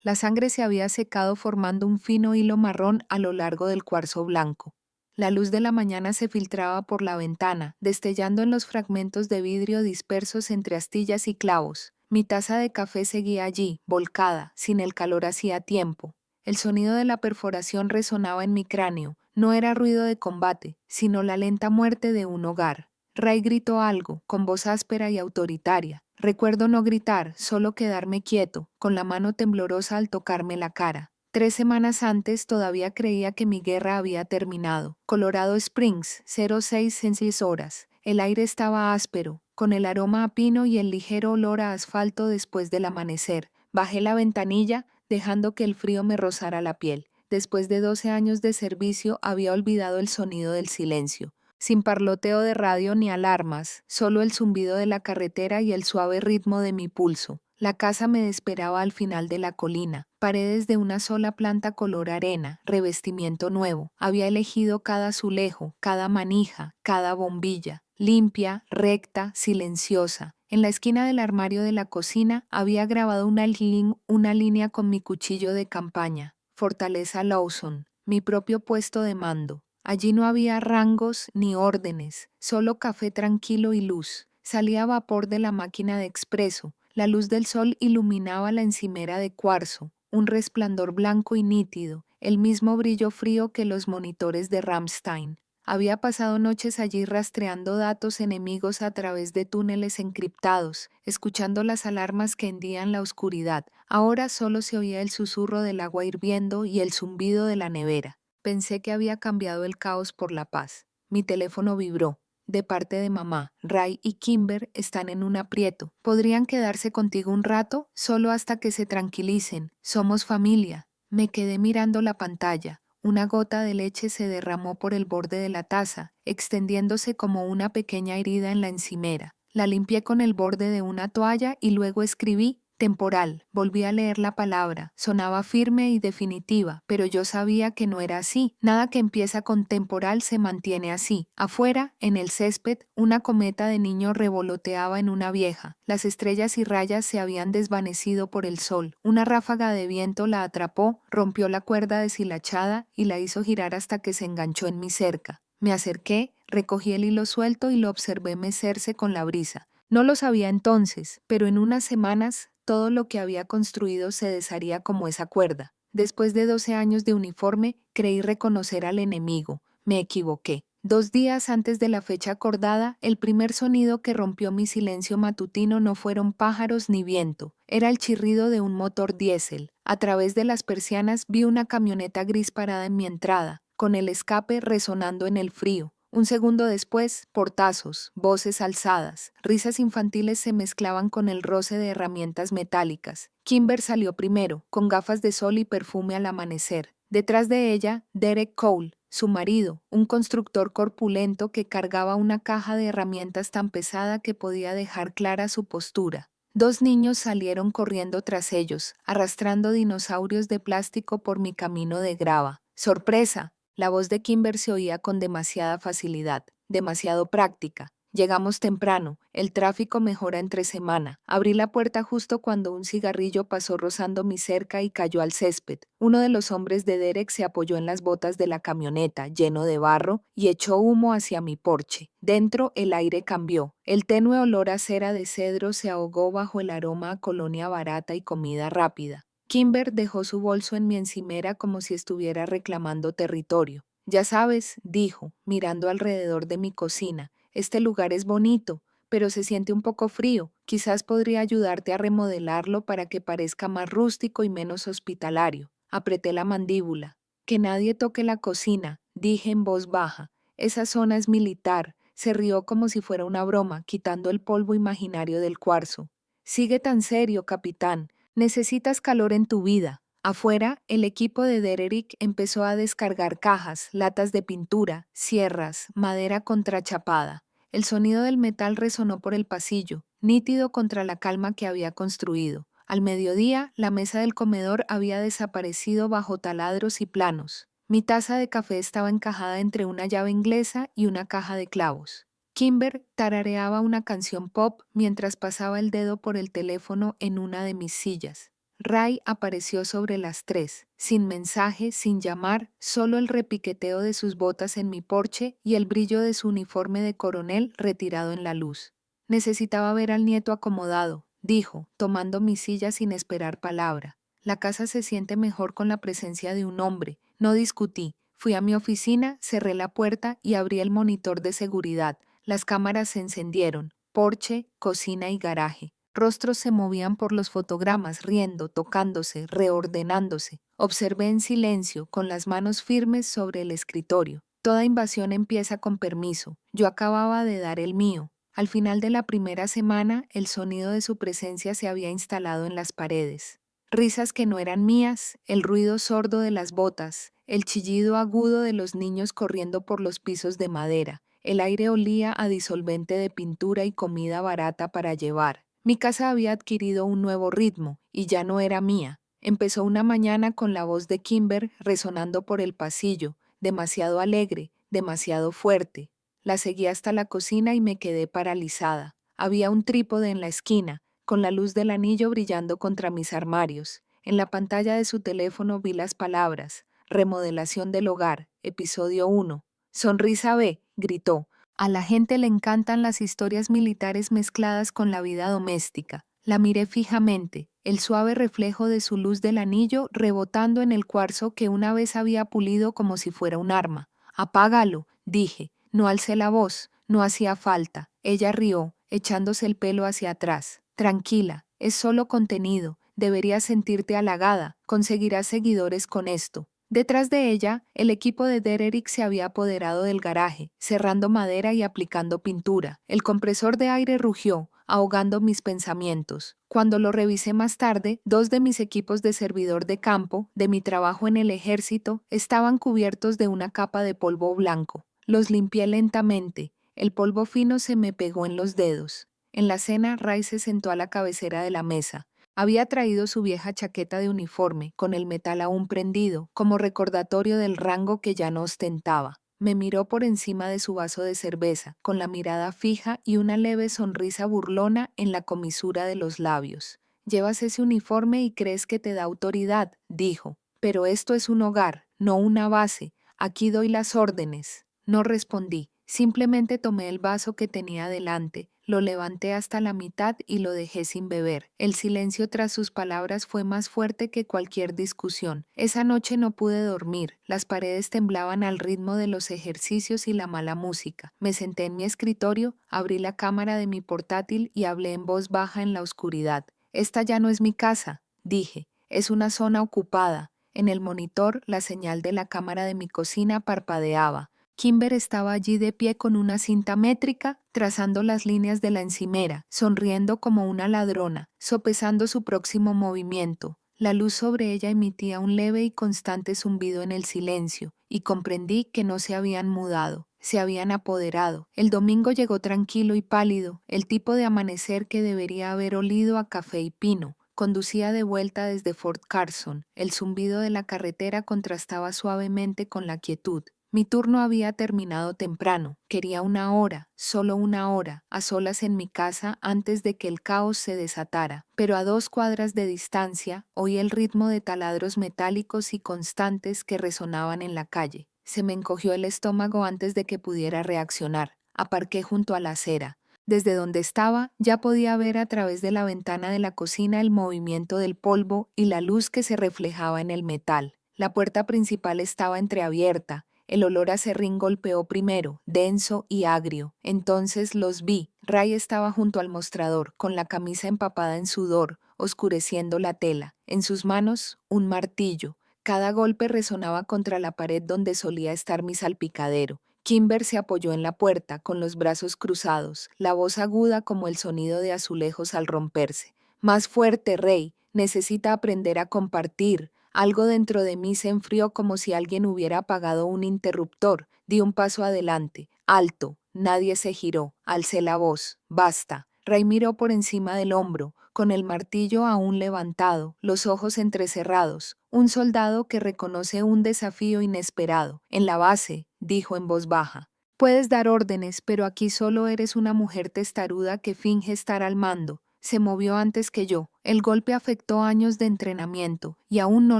La sangre se había secado formando un fino hilo marrón a lo largo del cuarzo blanco. La luz de la mañana se filtraba por la ventana, destellando en los fragmentos de vidrio dispersos entre astillas y clavos. Mi taza de café seguía allí, volcada, sin el calor hacía tiempo. El sonido de la perforación resonaba en mi cráneo. No era ruido de combate, sino la lenta muerte de un hogar. Ray gritó algo, con voz áspera y autoritaria. Recuerdo no gritar, solo quedarme quieto, con la mano temblorosa al tocarme la cara. 3 semanas antes todavía creía que mi guerra había terminado. Colorado Springs, 06 en 6 horas. El aire estaba áspero, con el aroma a pino y el ligero olor a asfalto después del amanecer. Bajé la ventanilla, dejando que el frío me rozara la piel. Después de 12 años de servicio había olvidado el sonido del silencio. Sin parloteo de radio ni alarmas, solo el zumbido de la carretera y el suave ritmo de mi pulso. La casa me esperaba al final de la colina, paredes de una sola planta color arena, revestimiento nuevo. Había elegido cada azulejo, cada manija, cada bombilla, limpia, recta, silenciosa. En la esquina del armario de la cocina había grabado una línea con mi cuchillo de campaña. Fortaleza Lawson, mi propio puesto de mando. Allí no había rangos ni órdenes, solo café tranquilo y luz. Salía vapor de la máquina de expreso. La luz del sol iluminaba la encimera de cuarzo, un resplandor blanco y nítido, el mismo brillo frío que los monitores de Ramstein. Había pasado noches allí rastreando datos enemigos a través de túneles encriptados, escuchando las alarmas que hendían la oscuridad. Ahora solo se oía el susurro del agua hirviendo y el zumbido de la nevera. Pensé que había cambiado el caos por la paz. Mi teléfono vibró. De parte de mamá, Ray y Kimber están en un aprieto. ¿Podrían quedarse contigo un rato? Solo hasta que se tranquilicen. Somos familia. Me quedé mirando la pantalla. Una gota de leche se derramó por el borde de la taza, extendiéndose como una pequeña herida en la encimera. La limpié con el borde de una toalla y luego escribí temporal. Volví a leer la palabra. Sonaba firme y definitiva, pero yo sabía que no era así. Nada que empieza con temporal se mantiene así. Afuera, en el césped, una cometa de niño revoloteaba en una vieja. Las estrellas y rayas se habían desvanecido por el sol. Una ráfaga de viento la atrapó, rompió la cuerda deshilachada y la hizo girar hasta que se enganchó en mi cerca. Me acerqué, recogí el hilo suelto y lo observé mecerse con la brisa. No lo sabía entonces, pero en unas semanas todo lo que había construido se desharía como esa cuerda. Después de 12 años de uniforme, creí reconocer al enemigo. Me equivoqué. 2 días antes de la fecha acordada, el primer sonido que rompió mi silencio matutino no fueron pájaros ni viento. Era el chirrido de un motor diésel. A través de las persianas vi una camioneta gris parada en mi entrada, con el escape resonando en el frío. Un segundo después, portazos, voces alzadas, risas infantiles se mezclaban con el roce de herramientas metálicas. Kimber salió primero, con gafas de sol y perfume al amanecer. Detrás de ella, Derek Cole, su marido, un constructor corpulento que cargaba una caja de herramientas tan pesada que podía dejar clara su postura. 2 niños salieron corriendo tras ellos, arrastrando dinosaurios de plástico por mi camino de grava. ¡Sorpresa! La voz de Kimber se oía con demasiada facilidad, demasiado práctica. Llegamos temprano, el tráfico mejora entre semana. Abrí la puerta justo cuando un cigarrillo pasó rozando mi cerca y cayó al césped. Uno de los hombres de Derek se apoyó en las botas de la camioneta, lleno de barro, y echó humo hacia mi porche. Dentro el aire cambió. El tenue olor a cera de cedro se ahogó bajo el aroma a colonia barata y comida rápida. Kimber dejó su bolso en mi encimera como si estuviera reclamando territorio. Ya sabes, dijo, mirando alrededor de mi cocina, este lugar es bonito, pero se siente un poco frío. Quizás podría ayudarte a remodelarlo para que parezca más rústico y menos hospitalario. Apreté la mandíbula. Que nadie toque la cocina, dije en voz baja. Esa zona es militar. Se rió como si fuera una broma, quitando el polvo imaginario del cuarzo. Sigue tan serio, capitán. Necesitas calor en tu vida. Afuera, el equipo de Dererick empezó a descargar cajas, latas de pintura, sierras, madera contrachapada. El sonido del metal resonó por el pasillo, nítido contra la calma que había construido. Al mediodía, la mesa del comedor había desaparecido bajo taladros y planos. Mi taza de café estaba encajada entre una llave inglesa y una caja de clavos. Kimber tarareaba una canción pop mientras pasaba el dedo por el teléfono en una de mis sillas. Ray apareció sobre las 3, sin mensaje, sin llamar, solo el repiqueteo de sus botas en mi porche y el brillo de su uniforme de coronel retirado en la luz. Necesitaba ver al nieto acomodado, dijo, tomando mi silla sin esperar palabra. La casa se siente mejor con la presencia de un hombre. No discutí. Fui a mi oficina, cerré la puerta y abrí el monitor de seguridad. Las cámaras se encendieron. Porche, cocina y garaje. Rostros se movían por los fotogramas, riendo, tocándose, reordenándose. Observé en silencio, con las manos firmes sobre el escritorio. Toda invasión empieza con permiso. Yo acababa de dar el mío. Al final de la primera semana, el sonido de su presencia se había instalado en las paredes. Risas que no eran mías, el ruido sordo de las botas, el chillido agudo de los niños corriendo por los pisos de madera. El aire olía a disolvente de pintura y comida barata para llevar. Mi casa había adquirido un nuevo ritmo y ya no era mía. Empezó una mañana con la voz de Kimber resonando por el pasillo, demasiado alegre, demasiado fuerte. La seguí hasta la cocina y me quedé paralizada. Había un trípode en la esquina, con la luz del anillo brillando contra mis armarios. En la pantalla de su teléfono vi las palabras: remodelación del hogar, episodio 1. Sonrisa B, gritó. A la gente le encantan las historias militares mezcladas con la vida doméstica. La miré fijamente, el suave reflejo de su luz del anillo rebotando en el cuarzo que una vez había pulido como si fuera un arma. Apágalo, dije. No alcé la voz, no hacía falta. Ella rió, echándose el pelo hacia atrás. Tranquila, es solo contenido. Deberías sentirte halagada. Conseguirás seguidores con esto. Detrás de ella, el equipo de Dererick se había apoderado del garaje, cerrando madera y aplicando pintura. El compresor de aire rugió, ahogando mis pensamientos. Cuando lo revisé más tarde, 2 de mis equipos de servidor de campo, de mi trabajo en el ejército, estaban cubiertos de una capa de polvo blanco. Los limpié lentamente. El polvo fino se me pegó en los dedos. En la cena, Ray se sentó a la cabecera de la mesa. Había traído su vieja chaqueta de uniforme, con el metal aún prendido, como recordatorio del rango que ya no ostentaba. Me miró por encima de su vaso de cerveza, con la mirada fija y una leve sonrisa burlona en la comisura de los labios. «Llevas ese uniforme y crees que te da autoridad», dijo. «Pero esto es un hogar, no una base. Aquí doy las órdenes». No respondí. Simplemente tomé el vaso que tenía delante, lo levanté hasta la mitad y lo dejé sin beber. El silencio tras sus palabras fue más fuerte que cualquier discusión. Esa noche no pude dormir. Las paredes temblaban al ritmo de los ejercicios y la mala música. Me senté en mi escritorio, abrí la cámara de mi portátil y hablé en voz baja en la oscuridad. «Esta ya no es mi casa», dije. «Es una zona ocupada». En el monitor, la señal de la cámara de mi cocina parpadeaba. Kimber estaba allí de pie con una cinta métrica, trazando las líneas de la encimera, sonriendo como una ladrona, sopesando su próximo movimiento. La luz sobre ella emitía un leve y constante zumbido en el silencio, y comprendí que no se habían mudado, se habían apoderado. El domingo llegó tranquilo y pálido, el tipo de amanecer que debería haber olido a café y pino. Conducía de vuelta desde Fort Carson. El zumbido de la carretera contrastaba suavemente con la quietud. Mi turno había terminado temprano. Quería una hora, solo una hora, a solas en mi casa antes de que el caos se desatara. Pero a 2 cuadras de distancia oí el ritmo de taladros metálicos y constantes que resonaban en la calle. Se me encogió el estómago antes de que pudiera reaccionar. Aparqué junto a la acera. Desde donde estaba ya podía ver a través de la ventana de la cocina el movimiento del polvo y la luz que se reflejaba en el metal. La puerta principal estaba entreabierta. El olor a serrín golpeó primero, denso y agrio. Entonces los vi. Ray estaba junto al mostrador, con la camisa empapada en sudor, oscureciendo la tela. En sus manos, un martillo. Cada golpe resonaba contra la pared donde solía estar mi salpicadero. Kimber se apoyó en la puerta, con los brazos cruzados, la voz aguda como el sonido de azulejos al romperse. «Más fuerte, Rey. Necesita aprender a compartir». Algo dentro de mí se enfrió como si alguien hubiera apagado un interruptor. Di un paso adelante. «Alto». Nadie se giró. Alcé la voz. «Basta». Ray miró por encima del hombro, con el martillo aún levantado, los ojos entrecerrados. Un soldado que reconoce un desafío inesperado. «En la base», dijo en voz baja. «Puedes dar órdenes, pero aquí solo eres una mujer testaruda que finge estar al mando. Se movió antes que yo. El golpe afectó años de entrenamiento y aún no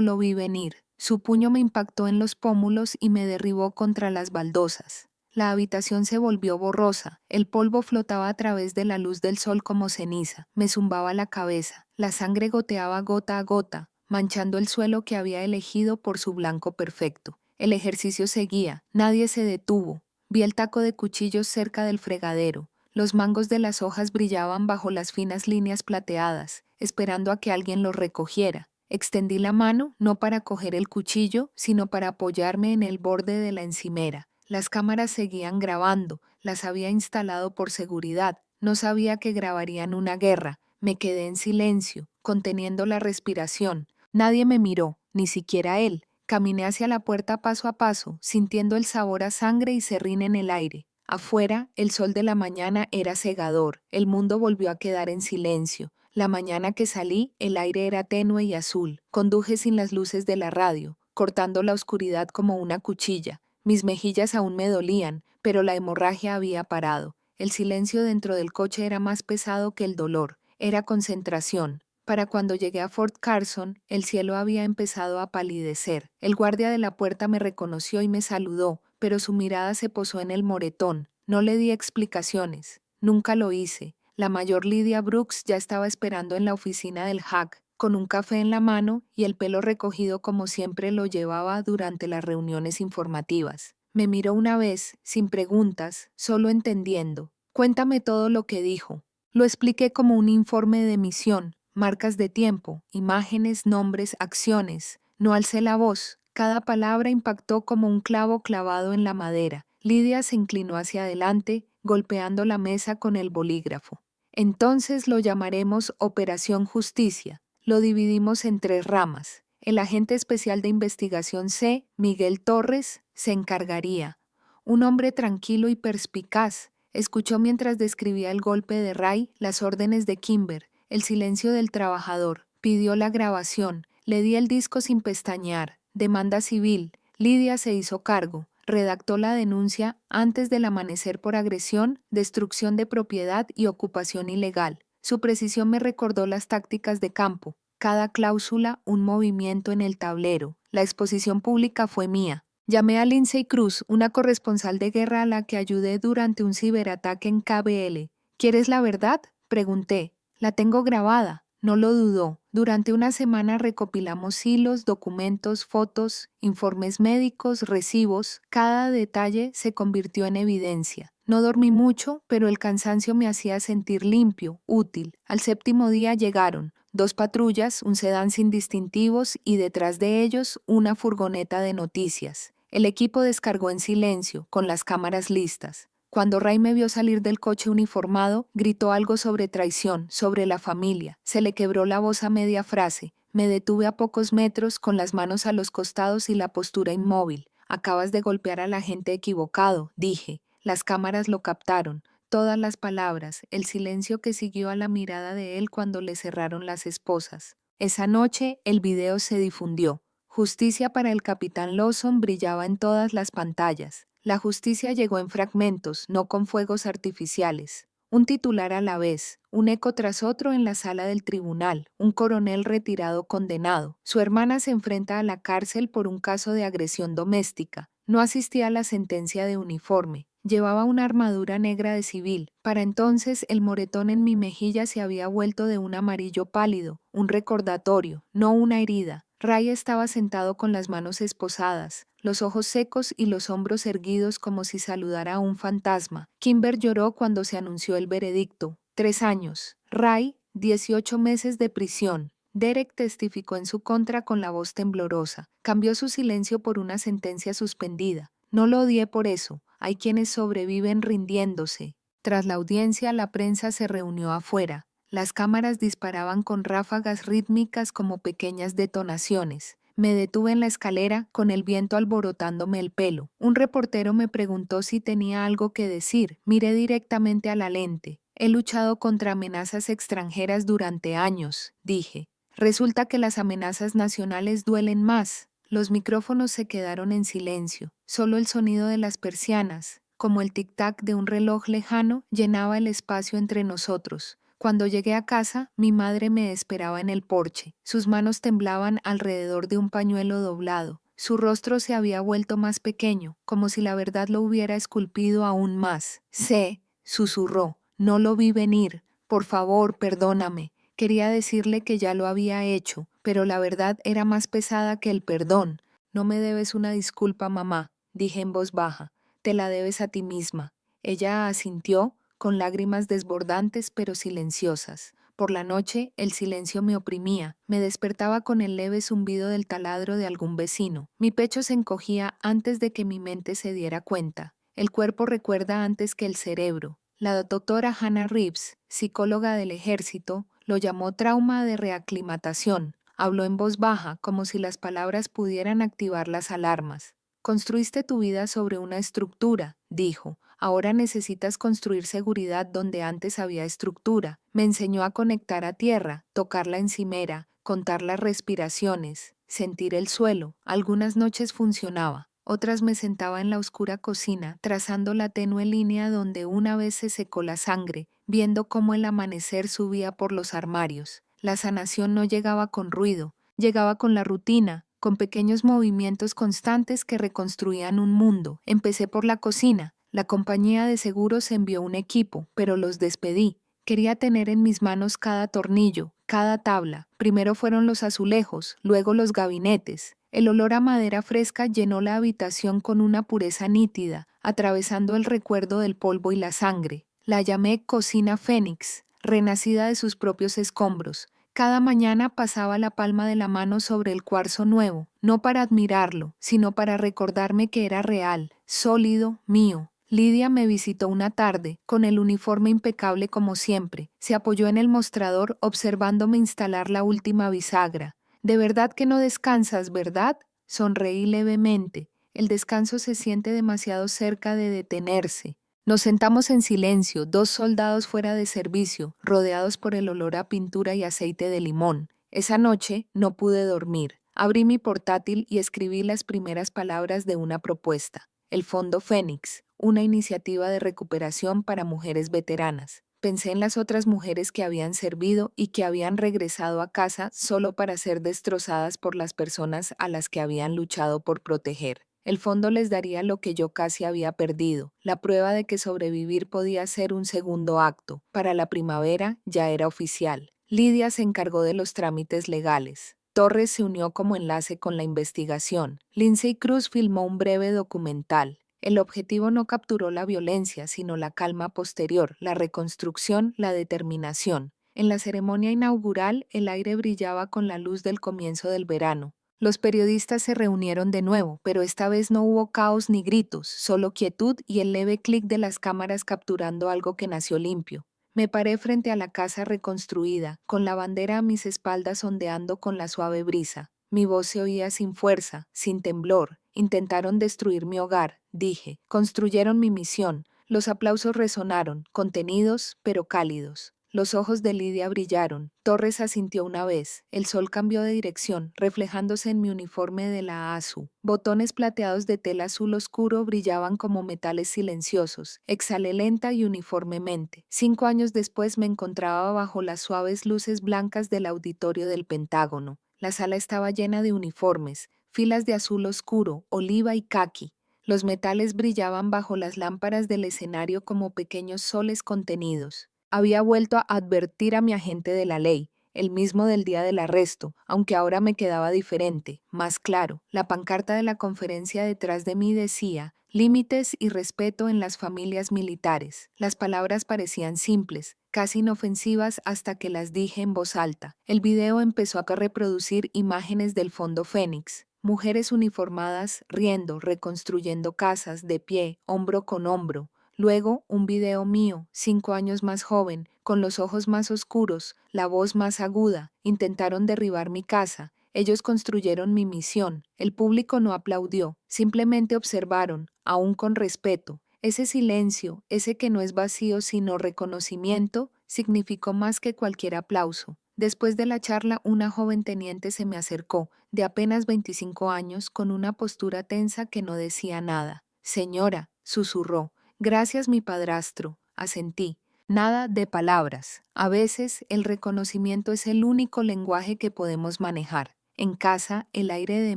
lo vi venir. Su puño me impactó en los pómulos y me derribó contra las baldosas. La habitación se volvió borrosa. El polvo flotaba a través de la luz del sol como ceniza. Me zumbaba la cabeza. La sangre goteaba gota a gota, manchando el suelo que había elegido por su blanco perfecto. El ejercicio seguía. Nadie se detuvo. Vi el taco de cuchillos cerca del fregadero. Los mangos de las hojas brillaban bajo las finas líneas plateadas, esperando a que alguien los recogiera. Extendí la mano, no para coger el cuchillo, sino para apoyarme en el borde de la encimera. Las cámaras seguían grabando, las había instalado por seguridad. No sabía que grabarían una guerra. Me quedé en silencio, conteniendo la respiración. Nadie me miró, ni siquiera él. Caminé hacia la puerta paso a paso, sintiendo el sabor a sangre y serrín en el aire. Afuera, el sol de la mañana era cegador. El mundo volvió a quedar en silencio. La mañana que salí, el aire era tenue y azul. Conduje sin las luces de la radio, cortando la oscuridad como una cuchilla. Mis mejillas aún me dolían, pero la hemorragia había parado. El silencio dentro del coche era más pesado que el dolor. Era concentración. Para cuando llegué a Fort Carson, el cielo había empezado a palidecer. El guardia de la puerta me reconoció y me saludó, pero su mirada se posó en el moretón. No le di explicaciones. Nunca lo hice. La mayor Lydia Brooks ya estaba esperando en la oficina del HAC, con un café en la mano y el pelo recogido como siempre lo llevaba durante las reuniones informativas. Me miró una vez, sin preguntas, solo entendiendo. Cuéntame todo lo que dijo. Lo expliqué como un informe de misión, marcas de tiempo, imágenes, nombres, acciones. No alcé la voz. Cada palabra impactó como un clavo clavado en la madera. Lydia se inclinó hacia adelante, golpeando la mesa con el bolígrafo. Entonces lo llamaremos Operación Justicia. Lo dividimos en 3 ramas. El agente especial de investigación C, Miguel Torres, se encargaría. Un hombre tranquilo y perspicaz. Escuchó mientras describía el golpe de Ray, las órdenes de Kimber, el silencio del trabajador. Pidió la grabación. Le di el disco sin pestañear. Demanda civil. Lydia se hizo cargo. Redactó la denuncia antes del amanecer por agresión, destrucción de propiedad y ocupación ilegal. Su precisión me recordó las tácticas de campo. Cada cláusula, un movimiento en el tablero. La exposición pública fue mía. Llamé a Lindsay Cruz, una corresponsal de guerra a la que ayudé durante un ciberataque en KBL. ¿Quieres la verdad?, pregunté. La tengo grabada. No lo dudó. Durante una semana recopilamos hilos, documentos, fotos, informes médicos, recibos. Cada detalle se convirtió en evidencia. No dormí mucho, pero el cansancio me hacía sentir limpio, útil. Al 7º día llegaron 2 patrullas, un sedán sin distintivos y detrás de ellos una furgoneta de noticias. El equipo descargó en silencio, con las cámaras listas. Cuando Ray me vio salir del coche uniformado, gritó algo sobre traición, sobre la familia. Se le quebró la voz a media frase. Me detuve a pocos metros, con las manos a los costados y la postura inmóvil. Acabas de golpear al agente equivocado, dije. Las cámaras lo captaron. Todas las palabras, el silencio que siguió a la mirada de él cuando le cerraron las esposas. Esa noche, el video se difundió. Justicia para el capitán Lawson brillaba en todas las pantallas. La justicia llegó en fragmentos, no con fuegos artificiales. Un titular a la vez, un eco tras otro en la sala del tribunal, un coronel retirado condenado. Su hermana se enfrenta a la cárcel por un caso de agresión doméstica. No asistía a la sentencia de uniforme. Llevaba una armadura negra de civil. Para entonces el moretón en mi mejilla se había vuelto de un amarillo pálido, un recordatorio, no una herida. Ray estaba sentado con las manos esposadas, los ojos secos y los hombros erguidos como si saludara a un fantasma. Kimber lloró cuando se anunció el veredicto. 3 años. Ray, 18 meses de prisión. Derek testificó en su contra con la voz temblorosa. Cambió su silencio por una sentencia suspendida. No lo odié por eso. Hay quienes sobreviven rindiéndose. Tras la audiencia, la prensa se reunió afuera. Las cámaras disparaban con ráfagas rítmicas como pequeñas detonaciones. Me detuve en la escalera, con el viento alborotándome el pelo. Un reportero me preguntó si tenía algo que decir. Miré directamente a la lente. He luchado contra amenazas extranjeras durante años, dije. Resulta que las amenazas nacionales duelen más. Los micrófonos se quedaron en silencio. Solo el sonido de las persianas, como el tic-tac de un reloj lejano, llenaba el espacio entre nosotros. Cuando llegué a casa, mi madre me esperaba en el porche. Sus manos temblaban alrededor de un pañuelo doblado. Su rostro se había vuelto más pequeño, como si la verdad lo hubiera esculpido aún más. Sé, susurró, no lo vi venir. Por favor, perdóname. Quería decirle que ya lo había hecho, pero la verdad era más pesada que el perdón. No me debes una disculpa, mamá, dije en voz baja. Te la debes a ti misma. Ella asintió, con lágrimas desbordantes pero silenciosas. Por la noche el silencio me oprimía, me despertaba con el leve zumbido del taladro de algún vecino. Mi pecho se encogía antes de que mi mente se diera cuenta. El cuerpo recuerda antes que el cerebro. La doctora Hannah Reeves, psicóloga del ejército, lo llamó trauma de reaclimatación. Habló en voz baja, como si las palabras pudieran activar las alarmas. Construiste tu vida sobre una estructura, dijo. Ahora necesitas construir seguridad donde antes había estructura. Me enseñó a conectar a tierra, tocar la encimera, contar las respiraciones, sentir el suelo. Algunas noches funcionaba. Otras me sentaba en la oscura cocina, trazando la tenue línea donde una vez se secó la sangre, viendo cómo el amanecer subía por los armarios. La sanación no llegaba con ruido, llegaba con la rutina, con pequeños movimientos constantes que reconstruían un mundo. Empecé por la cocina. La compañía de seguros envió un equipo, pero los despedí. Quería tener en mis manos cada tornillo, cada tabla. Primero fueron los azulejos, luego los gabinetes. El olor a madera fresca llenó la habitación con una pureza nítida, atravesando el recuerdo del polvo y la sangre. La llamé Cocina Fénix, renacida de sus propios escombros. Cada mañana pasaba la palma de la mano sobre el cuarzo nuevo, no para admirarlo, sino para recordarme que era real, sólido, mío. Lidia me visitó una tarde, con el uniforme impecable como siempre. Se apoyó en el mostrador observándome instalar la última bisagra. «¿De verdad que no descansas, verdad?» Sonreí levemente. El descanso se siente demasiado cerca de detenerse. Nos sentamos en silencio, dos soldados fuera de servicio, rodeados por el olor a pintura y aceite de limón. Esa noche no pude dormir. Abrí mi portátil y escribí las primeras palabras de una propuesta. El Fondo Fénix, una iniciativa de recuperación para mujeres veteranas. Pensé en las otras mujeres que habían servido y que habían regresado a casa solo para ser destrozadas por las personas a las que habían luchado por proteger. El fondo les daría lo que yo casi había perdido, la prueba de que sobrevivir podía ser un segundo acto. Para la primavera ya era oficial. Lidia se encargó de los trámites legales. Torres se unió como enlace con la investigación. Lindsay Cruz filmó un breve documental. El objetivo no capturó la violencia, sino la calma posterior, la reconstrucción, la determinación. En la ceremonia inaugural, el aire brillaba con la luz del comienzo del verano. Los periodistas se reunieron de nuevo, pero esta vez no hubo caos ni gritos, solo quietud y el leve clic de las cámaras capturando algo que nació limpio. Me paré frente a la casa reconstruida, con la bandera a mis espaldas ondeando con la suave brisa. Mi voz se oía sin fuerza, sin temblor. Intentaron destruir mi hogar, dije. Construyeron mi misión. Los aplausos resonaron, contenidos pero cálidos. Los ojos de Lidia brillaron. Torres asintió una vez. El sol cambió de dirección, reflejándose en mi uniforme de la ASU. Botones plateados de tela azul oscuro brillaban como metales silenciosos. Exhalé lenta y uniformemente. 5 años después me encontraba bajo las suaves luces blancas del auditorio del Pentágono. La sala estaba llena de uniformes, filas de azul oscuro, oliva y caqui. Los metales brillaban bajo las lámparas del escenario como pequeños soles contenidos. Había vuelto a advertir a mi agente de la ley, el mismo del día del arresto, aunque ahora me quedaba diferente, más claro. La pancarta de la conferencia detrás de mí decía: límites y respeto en las familias militares. Las palabras parecían simples, casi inofensivas hasta que las dije en voz alta. El video empezó a reproducir imágenes del Fondo Fénix. Mujeres uniformadas riendo, reconstruyendo casas, de pie, hombro con hombro. Luego, un video mío, 5 años más joven, con los ojos más oscuros, la voz más aguda. Intentaron derribar mi casa. Ellos construyeron mi misión. El público no aplaudió, simplemente observaron, aún con respeto. Ese silencio, ese que no es vacío sino reconocimiento, significó más que cualquier aplauso. Después de la charla, una joven teniente se me acercó, de apenas 25 años, con una postura tensa que no decía nada. «Señora», susurró. «Gracias, mi padrastro», asentí. Nada de palabras. A veces el reconocimiento es el único lenguaje que podemos manejar. En casa, el aire de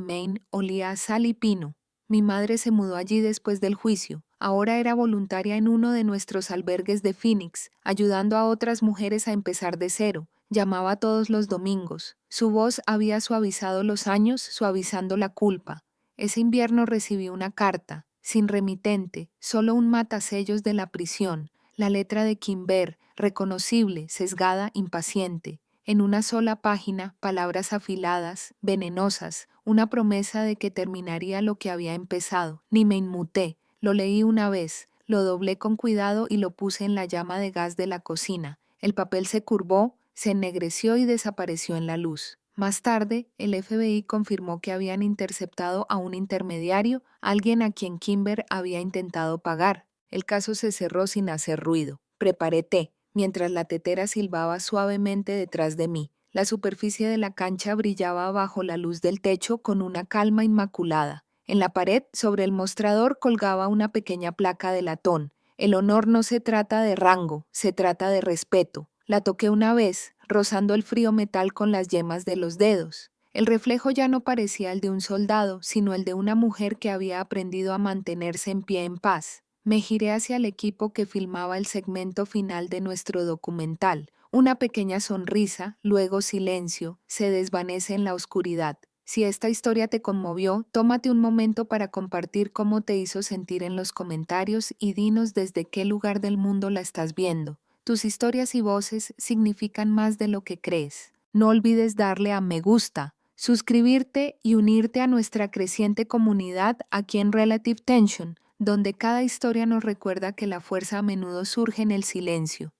Maine olía a sal y pino. Mi madre se mudó allí después del juicio. Ahora era voluntaria en uno de nuestros albergues de Phoenix, ayudando a otras mujeres a empezar de cero. Llamaba todos los domingos. Su voz había suavizado los años, suavizando la culpa. Ese invierno recibí una carta, sin remitente, solo un matasellos de la prisión. La letra de Kimber, reconocible, sesgada, impaciente. En una sola página, palabras afiladas, venenosas, una promesa de que terminaría lo que había empezado. Ni me inmuté. Lo leí una vez, lo doblé con cuidado y lo puse en la llama de gas de la cocina. El papel se curvó, se ennegreció y desapareció en la luz. Más tarde, el FBI confirmó que habían interceptado a un intermediario, alguien a quien Kimber había intentado pagar. El caso se cerró sin hacer ruido. Preparé té, mientras la tetera silbaba suavemente detrás de mí. La superficie de la cancha brillaba bajo la luz del techo con una calma inmaculada. En la pared, sobre el mostrador, colgaba una pequeña placa de latón. El honor no se trata de rango, se trata de respeto. La toqué una vez, rozando el frío metal con las yemas de los dedos. El reflejo ya no parecía el de un soldado, sino el de una mujer que había aprendido a mantenerse en pie en paz. Me giré hacia el equipo que filmaba el segmento final de nuestro documental. Una pequeña sonrisa, luego silencio, se desvanece en la oscuridad. Si esta historia te conmovió, tómate un momento para compartir cómo te hizo sentir en los comentarios y dinos desde qué lugar del mundo la estás viendo. Tus historias y voces significan más de lo que crees. No olvides darle a me gusta, suscribirte y unirte a nuestra creciente comunidad aquí en Relative Tension, donde cada historia nos recuerda que la fuerza a menudo surge en el silencio.